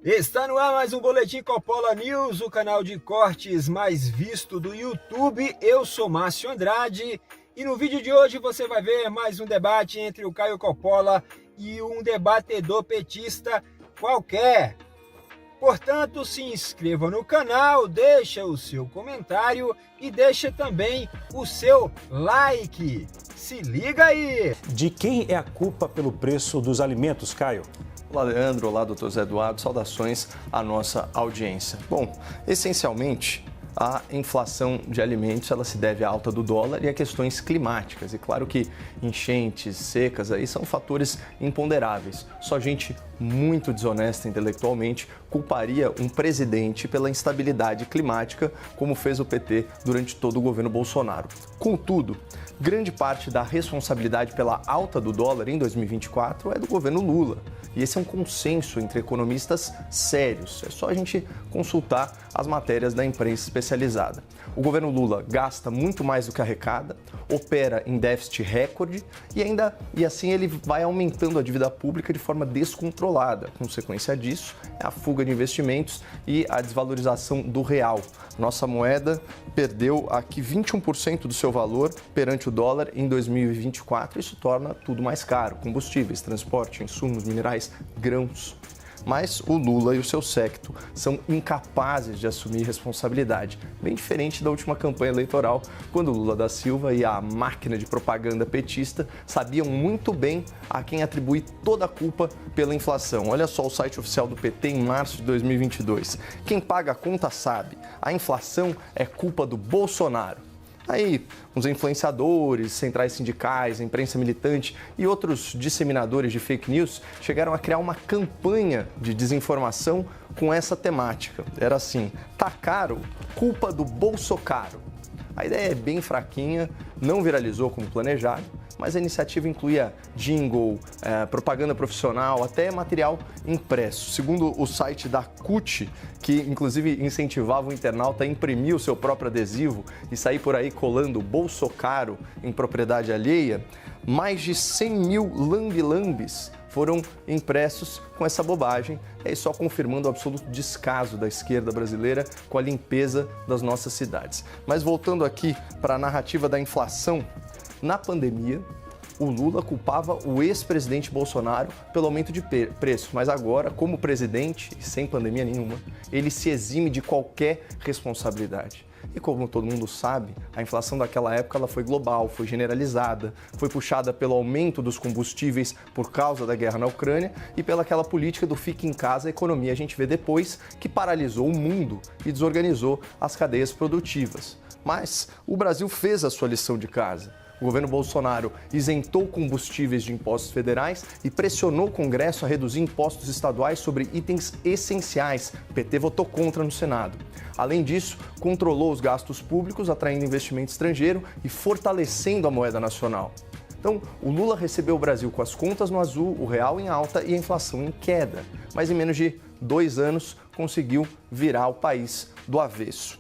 Está no ar mais um Boletim Coppola News, o canal de cortes mais visto do YouTube. Eu sou Márcio Andrade e no vídeo de hoje você vai ver mais um debate entre o Caio Coppola e um debatedor petista qualquer. Portanto, se inscreva no canal, deixa o seu comentário e deixa também o seu like. Se liga aí! De quem é a culpa pelo preço dos alimentos, Caio? Olá, Leandro. Olá, doutor Zé Eduardo. Saudações à nossa audiência. Bom, essencialmente, a inflação de alimentos ela se deve à alta do dólar e a questões climáticas. E claro que enchentes, secas aí são fatores imponderáveis. Só gente muito desonesta intelectualmente culparia um presidente pela instabilidade climática, como fez o PT durante todo o governo Bolsonaro. Contudo, grande parte da responsabilidade pela alta do dólar em 2024 é do governo Lula. E esse é um consenso entre economistas sérios. É só a gente consultar as matérias da imprensa especializada. O governo Lula gasta muito mais do que arrecada, opera em déficit recorde e assim ele vai aumentando a dívida pública de forma descontrolada. Consequência disso é a fuga de investimentos e a desvalorização do real. Nossa moeda perdeu aqui 21% do seu valor perante o dólar em 2024. Isso torna tudo mais caro: combustíveis, transporte, insumos, minerais, grãos. Mas o Lula e o seu séquito são incapazes de assumir responsabilidade, bem diferente da última campanha eleitoral, quando Lula da Silva e a máquina de propaganda petista sabiam muito bem a quem atribuir toda a culpa pela inflação. Olha só o site oficial do PT em março de 2022. Quem paga a conta sabe, a inflação é culpa do Bolsonaro. Aí, uns influenciadores, centrais sindicais, imprensa militante e outros disseminadores de fake news chegaram a criar uma campanha de desinformação com essa temática. Era assim: tá caro, culpa do Bolsocaro. A ideia é bem fraquinha, não viralizou como planejado, mas a iniciativa incluía jingle, propaganda profissional, até material impresso. Segundo o site da CUT, que inclusive incentivava o internauta a imprimir o seu próprio adesivo e sair por aí colando Bolsocaro em propriedade alheia, mais de 100 mil lambe-lambes foram impressos com essa bobagem, e só confirmando o absoluto descaso da esquerda brasileira com a limpeza das nossas cidades. Mas voltando aqui para a narrativa da inflação, na pandemia, o Lula culpava o ex-presidente Bolsonaro pelo aumento de preço, mas agora, como presidente, e sem pandemia nenhuma, ele se exime de qualquer responsabilidade. E como todo mundo sabe, a inflação daquela época ela foi global, foi generalizada, foi puxada pelo aumento dos combustíveis por causa da guerra na Ucrânia e pelaquela política do fique em casa, a economia a gente vê depois, que paralisou o mundo e desorganizou as cadeias produtivas. Mas o Brasil fez a sua lição de casa. O governo Bolsonaro isentou combustíveis de impostos federais e pressionou o Congresso a reduzir impostos estaduais sobre itens essenciais. O PT votou contra no Senado. Além disso, controlou os gastos públicos, atraindo investimento estrangeiro e fortalecendo a moeda nacional. Então, o Lula recebeu o Brasil com as contas no azul, o real em alta e a inflação em queda. Mas em menos de 2 anos, conseguiu virar o país do avesso.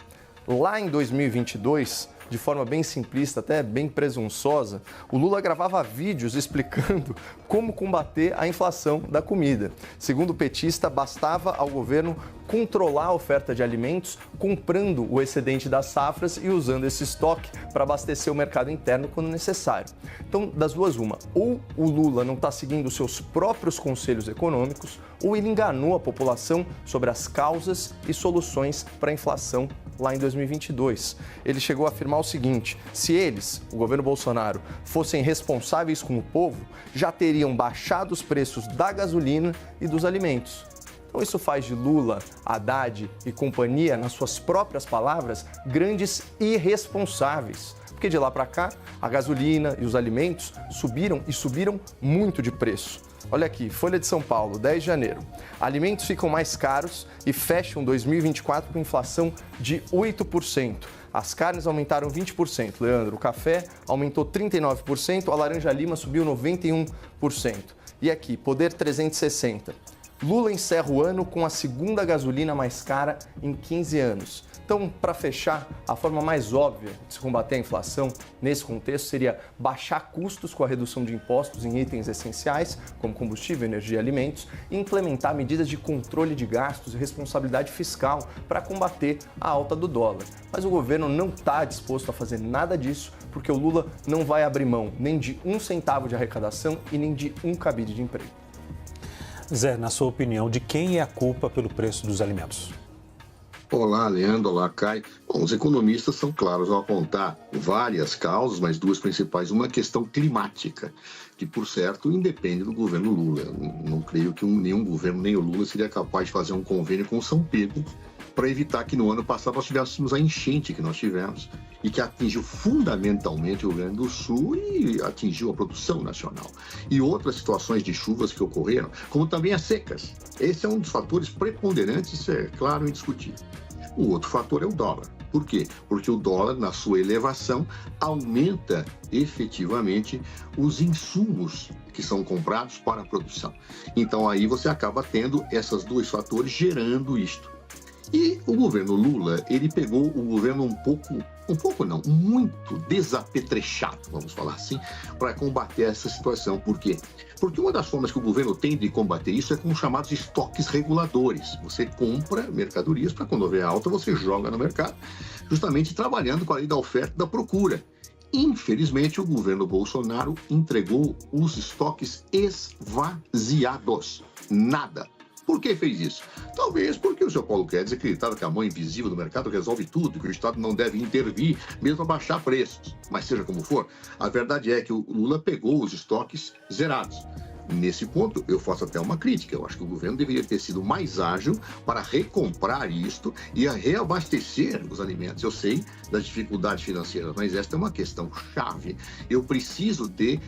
Lá em 2022, de forma bem simplista, até bem presunçosa, o Lula gravava vídeos explicando como combater a inflação da comida. Segundo o petista, bastava ao governo controlar a oferta de alimentos, comprando o excedente das safras e usando esse estoque para abastecer o mercado interno quando necessário. Então, das duas, uma: ou o Lula não está seguindo os seus próprios conselhos econômicos, ou ele enganou a população sobre as causas e soluções para a inflação lá em 2022. Ele chegou a afirmar o seguinte: se eles, o governo Bolsonaro, fossem responsáveis com o povo, já teriam baixado os preços da gasolina e dos alimentos. Então isso faz de Lula, Haddad e companhia, nas suas próprias palavras, grandes irresponsáveis. Porque de lá para cá, a gasolina e os alimentos subiram e subiram muito de preço. Olha aqui, Folha de São Paulo, 10 de janeiro. Alimentos ficam mais caros e fecham 2024 com inflação de 8%. As carnes aumentaram 20%, Leandro. O café aumentou 39%, a laranja-lima subiu 91%. E aqui, Poder 360. Lula encerra o ano com a segunda gasolina mais cara em 15 anos. Então, para fechar, a forma mais óbvia de se combater a inflação nesse contexto seria baixar custos com a redução de impostos em itens essenciais, como combustível, energia e alimentos, e implementar medidas de controle de gastos e responsabilidade fiscal para combater a alta do dólar. Mas o governo não está disposto a fazer nada disso, porque o Lula não vai abrir mão nem de 1 centavo de arrecadação e nem de 1 cabide de emprego. Zé, na sua opinião, de quem é a culpa pelo preço dos alimentos? Olá, Leandro. Olá, Caio. Bom, os economistas são claros ao apontar várias causas, mas duas principais. Uma questão climática, que, por certo, independe do governo Lula. Não creio que nenhum governo, nem o Lula, seria capaz de fazer um convênio com São Pedro para evitar que no ano passado nós tivéssemos a enchente que nós tivemos e que atingiu fundamentalmente o Rio Grande do Sul e atingiu a produção nacional. E outras situações de chuvas que ocorreram, como também as secas. Esse é um dos fatores preponderantes, isso é claro e indiscutível. O outro fator é o dólar. Por quê? Porque o dólar, na sua elevação, aumenta efetivamente os insumos que são comprados para a produção. Então aí você acaba tendo esses dois fatores gerando isto. E o governo Lula, ele pegou o governo muito desapetrechado, vamos falar assim, para combater essa situação. Por quê? Porque uma das formas que o governo tem de combater isso é com os chamados estoques reguladores. Você compra mercadorias para quando houver alta, você joga no mercado, justamente trabalhando com a lei da oferta e da procura. Infelizmente, o governo Bolsonaro entregou os estoques esvaziados. Nada. Por que fez isso? Talvez porque o senhor Paulo Guedes acreditava que a mão invisível do mercado resolve tudo, que o Estado não deve intervir, mesmo a baixar preços. Mas seja como for, a verdade é que o Lula pegou os estoques zerados. Nesse ponto, eu faço até uma crítica. Eu acho que o governo deveria ter sido mais ágil para recomprar isto e a reabastecer os alimentos. Eu sei das dificuldades financeiras, mas esta é uma questão chave. Eu preciso de,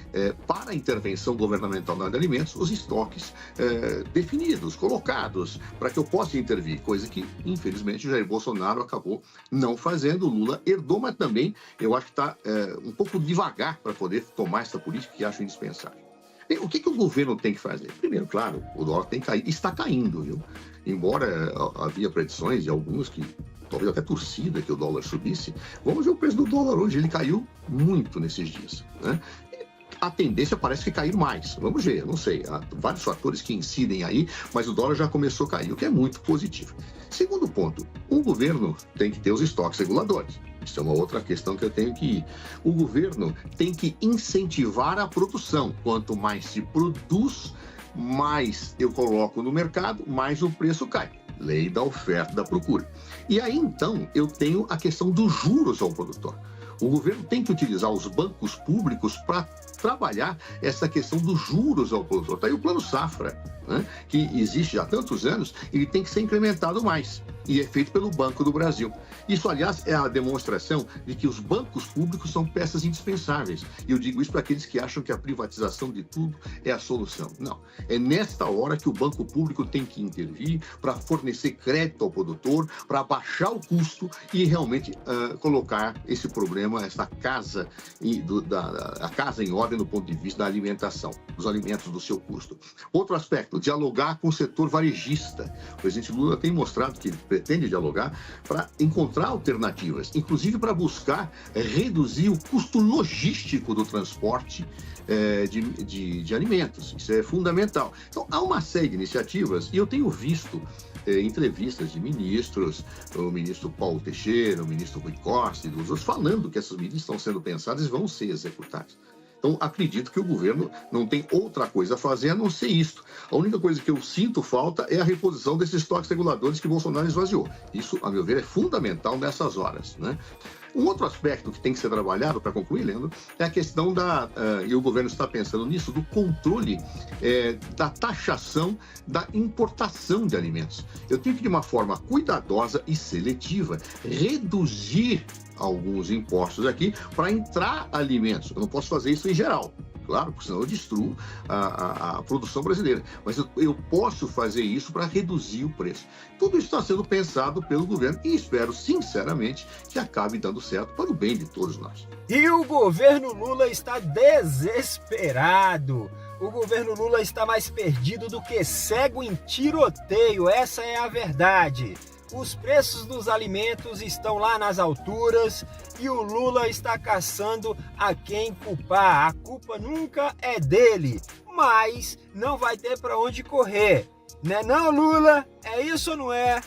para a intervenção governamental na área de alimentos, os estoques definidos, colocados, para que eu possa intervir, coisa que, infelizmente, o Jair Bolsonaro acabou não fazendo. O Lula herdou, mas também eu acho que está um pouco devagar para poder tomar essa política que acho indispensável. Bem, o que o governo tem que fazer? Primeiro, claro, o dólar tem que cair. Está caindo, viu? Embora havia predições de alguns que, talvez até torcida, que o dólar subisse, vamos ver o preço do dólar hoje. Ele caiu muito nesses dias, né? A tendência parece que cair mais. Vamos ver, não sei. Há vários fatores que incidem aí, mas o dólar já começou a cair, o que é muito positivo. Segundo ponto, o governo tem que ter os estoques reguladores. Isso é uma outra questão que eu tenho que ir. O governo tem que incentivar a produção. Quanto mais se produz, mais eu coloco no mercado, mais o preço cai. Lei da oferta e da procura. E aí, então, eu tenho a questão dos juros ao produtor. O governo tem que utilizar os bancos públicos para trabalhar essa questão dos juros ao produtor. Está aí o Plano Safra, né, que existe já há tantos anos, ele tem que ser incrementado mais. E é feito pelo Banco do Brasil. Isso, aliás, é a demonstração de que os bancos públicos são peças indispensáveis. E eu digo isso para aqueles que acham que a privatização de tudo é a solução. Não. É nesta hora que o banco público tem que intervir para fornecer crédito ao produtor, para baixar o custo e realmente colocar esse problema, essa casa, a casa em ordem do ponto de vista da alimentação, dos alimentos do seu custo. Outro aspecto, dialogar com o setor varejista. O presidente Lula tem mostrado que ele pretende dialogar para encontrar alternativas, inclusive para buscar reduzir o custo logístico do transporte de alimentos. Isso é fundamental. Então, há uma série de iniciativas e eu tenho visto entrevistas de ministros, o ministro Paulo Teixeira, o ministro Rui Costa e dos outros, falando que essas medidas estão sendo pensadas e vão ser executadas. Então, acredito que o governo não tem outra coisa a fazer a não ser isto. A única coisa que eu sinto falta é a reposição desses estoques reguladores que Bolsonaro esvaziou. Isso, a meu ver, é fundamental nessas horas, né? Um outro aspecto que tem que ser trabalhado, para concluir, Leandro, é a questão e o governo está pensando nisso, do controle da taxação da importação de alimentos. Eu tenho que, de uma forma cuidadosa e seletiva, reduzir alguns impostos aqui para entrar alimentos. Eu não posso fazer isso em geral, claro, porque senão eu destruo a produção brasileira. Mas eu posso fazer isso para reduzir o preço. Tudo isso está sendo pensado pelo governo e espero, sinceramente, que acabe dando certo para o bem de todos nós. E o governo Lula está desesperado. O governo Lula está mais perdido do que cego em tiroteio, essa é a verdade. Os preços dos alimentos estão lá nas alturas e o Lula está caçando a quem culpar. A culpa nunca é dele, mas não vai ter para onde correr. Né não, Lula? É isso ou não é?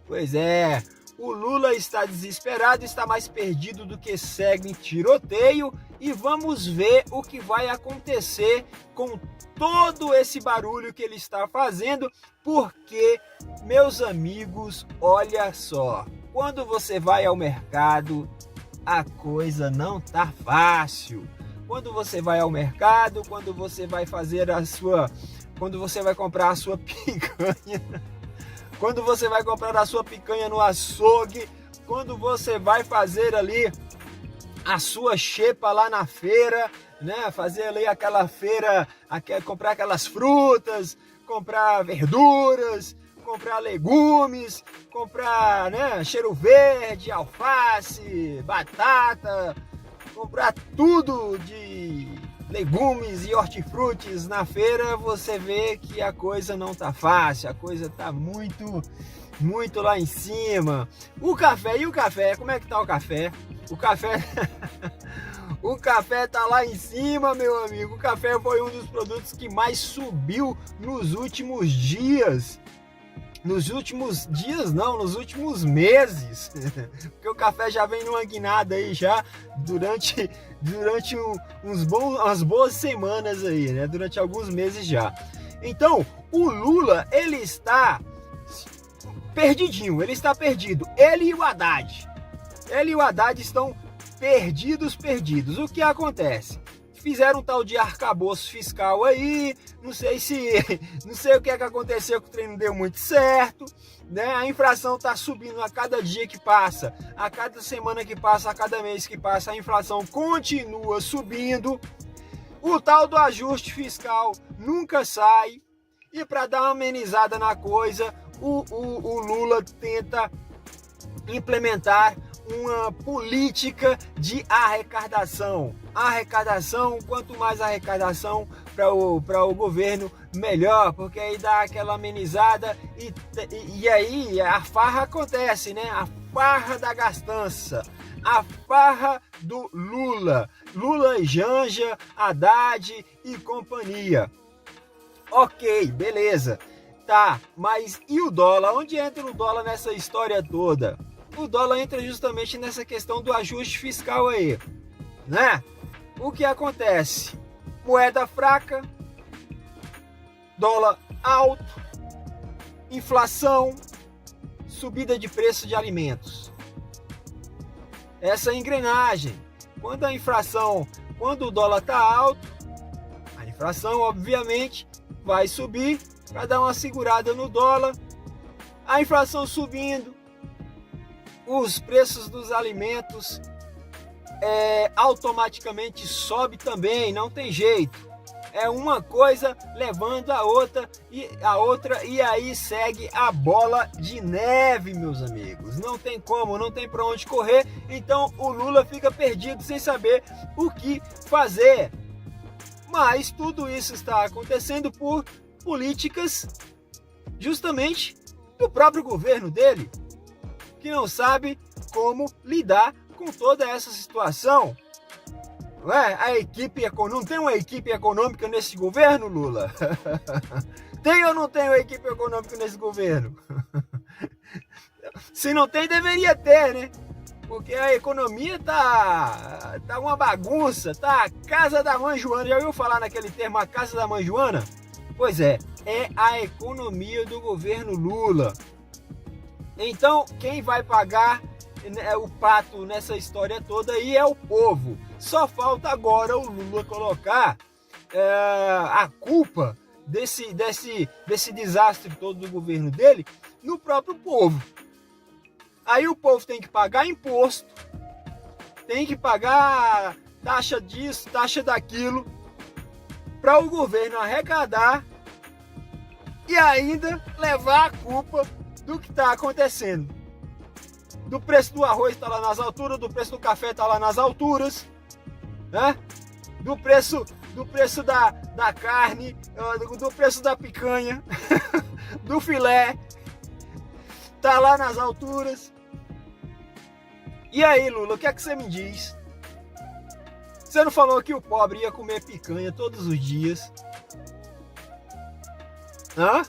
Pois é, o Lula está desesperado, está mais perdido do que cego em tiroteio e vamos ver o que vai acontecer com todo esse barulho que ele está fazendo, porque, meus amigos, olha só, quando você vai ao mercado, a coisa não tá fácil. Quando você vai ao mercado, quando você vai fazer quando você vai comprar a sua picanha, quando você vai comprar a sua picanha no açougue, quando você vai fazer ali a sua xepa lá na feira, né? Fazer ali aquela feira, comprar aquelas frutas, comprar verduras, comprar legumes, comprar, né, cheiro verde, alface, batata, comprar tudo de legumes e hortifrutis na feira, você vê que a coisa não tá fácil, a coisa tá muito lá em cima. O café, e o café? Como é que tá o café? O café o café tá lá em cima, meu amigo. O café foi um dos produtos que mais subiu nos últimos dias. Nos últimos dias não, nos últimos meses. Porque o café já vem numa guinada aí já durante umas boas semanas aí, né? Durante alguns meses já. Então, o Lula, ele está perdidinho, ele está perdido. Ele e o Haddad. Ele e o Haddad estão perdidos. O que acontece? Fizeram um tal de arcabouço fiscal aí, não sei o que é que aconteceu, que o trem não deu muito certo, né? A inflação está subindo a cada dia que passa, a cada semana que passa, a cada mês que passa, a inflação continua subindo. O tal do ajuste fiscal nunca sai, e para dar uma amenizada na coisa, o Lula tenta implementar uma política de arrecadação. Quanto mais arrecadação para o governo, melhor, porque aí dá aquela amenizada e aí a farra acontece, né? A farra da gastança, a farra do Lula e Janja, Haddad e companhia. Ok, beleza. Tá, mas e o dólar? Onde entra o dólar nessa história toda? O dólar entra justamente nessa questão do ajuste fiscal aí, né? O que acontece? Moeda fraca, dólar alto, inflação, subida de preço de alimentos. Essa engrenagem. Quando o dólar está alto, a inflação obviamente vai subir para dar uma segurada no dólar. A inflação subindo, os preços dos alimentos automaticamente sobe também, não tem jeito. É uma coisa levando a outra e aí segue a bola de neve, meus amigos. Não tem como, não tem para onde correr. Então o Lula fica perdido sem saber o que fazer. Mas tudo isso está acontecendo por políticas justamente do próprio governo dele, que não sabe como lidar com toda essa situação. Não tem uma equipe econômica nesse governo, Lula? Tem ou não tem uma equipe econômica nesse governo? Se não tem, deveria ter, né? Porque a economia tá uma bagunça, tá a casa da mãe Joana. Já ouviu falar naquele termo, a casa da mãe Joana? Pois é a economia do governo Lula. Então, quem vai pagar o pato nessa história toda aí é o povo. Só falta agora o Lula colocar a culpa desse desastre todo do governo dele no próprio povo. Aí o povo tem que pagar imposto, tem que pagar taxa disso, taxa daquilo, para o governo arrecadar e ainda levar a culpa do que está acontecendo. Do preço do arroz está lá nas alturas, do preço do café está lá nas alturas, né? Do preço do preço da carne, do preço da picanha, do filé, tá lá nas alturas. E aí, Lula, o que é que você me diz? Você não falou que o pobre ia comer picanha todos os dias? Hã?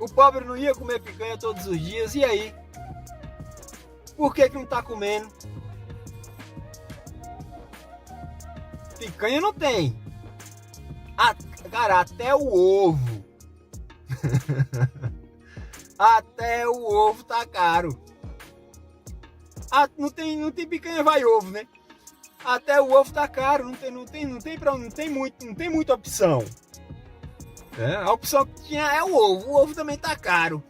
O pobre não ia comer picanha todos os dias, e aí? Por que não tá comendo? Picanha não tem. Cara, até o ovo. Até o ovo tá caro. Não tem picanha, vai ovo, né? Até o ovo tá caro, não tem muita opção. A opção que tinha é o ovo também tá caro.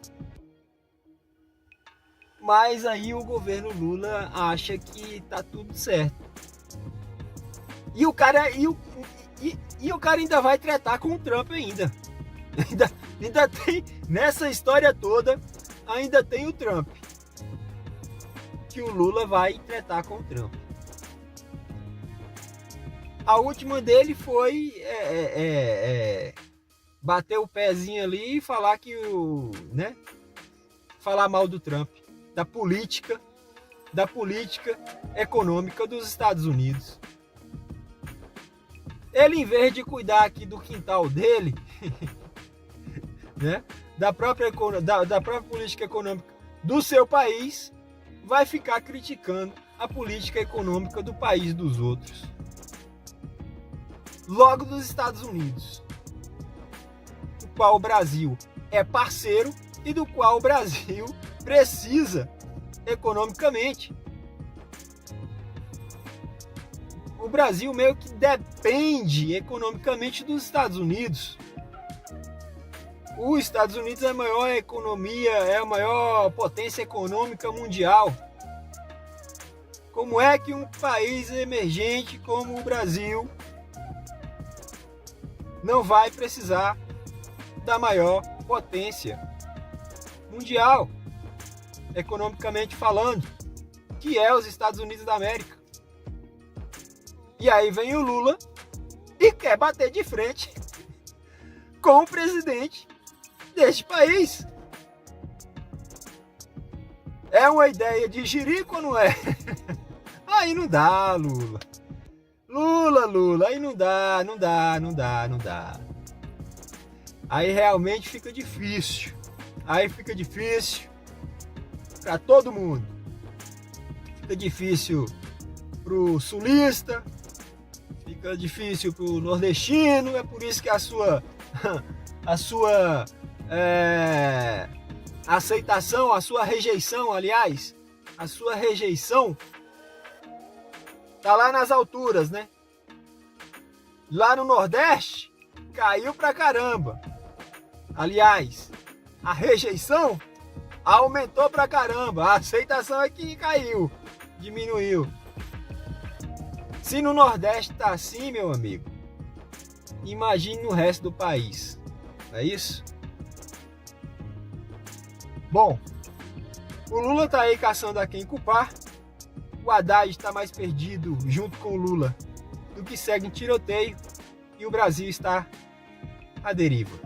Mas aí o governo Lula acha que tá tudo certo. E o cara ainda vai tretar com o Trump ainda. Ainda tem, nessa história toda, ainda tem o Trump. Que o Lula vai tretar com o Trump. A última dele foi bater o pezinho ali e falar falar mal do Trump, da política econômica dos Estados Unidos. Ele, em vez de cuidar aqui do quintal dele, né, da própria política econômica do seu país, vai ficar criticando a política econômica do país dos outros. Logo dos Estados Unidos, do qual o Brasil é parceiro e do qual o Brasil precisa economicamente. O Brasil meio que depende economicamente dos Estados Unidos. Os Estados Unidos é a maior economia, é a maior potência econômica mundial. Como é que um país emergente como o Brasil não vai precisar da maior potência mundial, economicamente falando, que é os Estados Unidos da América? E aí vem o Lula e quer bater de frente com o presidente deste país. É uma ideia de jirico ou não é? Aí não dá, Lula. Lula, aí não dá. Aí realmente fica difícil. Aí fica difícil para todo mundo. Fica difícil pro sulista, fica difícil pro nordestino. É por isso que a sua aceitação, a sua rejeição, aliás, a sua rejeição tá lá nas alturas, né? Lá no Nordeste, caiu pra caramba. Aliás, a rejeição aumentou pra caramba. A aceitação é que caiu, diminuiu. Se no Nordeste tá assim, meu amigo, imagine no resto do país. Não é isso? Bom, o Lula tá aí caçando a quem culpar. O Haddad está mais perdido junto com o Lula do que segue em tiroteio, e o Brasil está à deriva.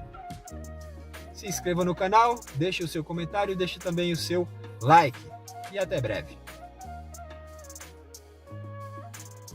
Se inscreva no canal, deixe o seu comentário, deixe também o seu like e até breve.